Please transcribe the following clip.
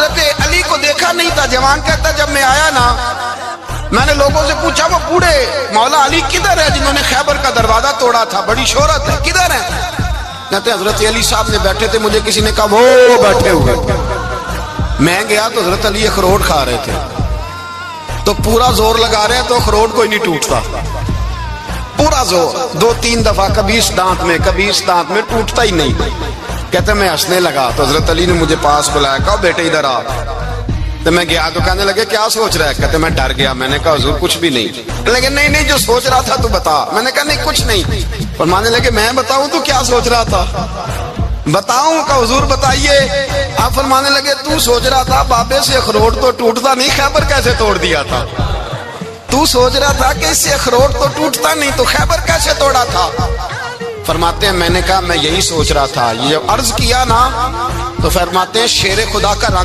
حضرت علی کو دیکھا نہیں تھا. جوان کہتا جب میں آیا نا میں نے لوگوں سے پوچھا وہ بوڑھے مولا علی کدھر ہے جنہوں نے خیبر کا دروازہ توڑا تھا, بڑی شہرت ہے, کدھر ہے؟ کہتے حضرت علی صاحب نے بیٹھے تھے, مجھے کسی نے کہا وہ بیٹھے ہوئے. میں گیا تو حضرت علی اخروٹ کھا رہے تھے, تو پورا زور لگا رہے ہیں تو اخروٹ کوئی نہیں ٹوٹتا, پورا زور 2-3 دفعہ, کبھی اس دانت میں کبھی اس دانت میں, ٹوٹتا ہی نہیں. کہتے میں ہنسنے لگا تو حضرت علی نے مجھے پاس بلایا, کہا بیٹے ادھر آ. تو میں گیا تو کہنے لگے کیا سوچ رہا ہے؟ کہتے میں ڈر گیا. میں نے کہا حضور کچھ بھی نہیں. لیکن نہیں جو سوچ رہا تھا تو بتا. میں نے کہا نہیں کچھ نہیں. فرمانے لگے میں بتاؤں تو کیا سوچ رہا تھا؟ بتاؤں؟ کہ حضور بتائیے. آپ فرمانے لگے تو سوچ رہا تھا بابے سے اخروٹ تو ٹوٹتا نہیں, خیبر کیسے توڑ دیا تھا؟ تو سوچ رہا تھا کہ اس سے اخروٹ تو ٹوٹتا نہیں تو خیبر کیسے توڑا تھا؟ فرماتے ہیں میں نے کہا میں یہی سوچ رہا تھا. یہ عرض کیا نا تو فرماتے ہیں شیر خدا کا رنگ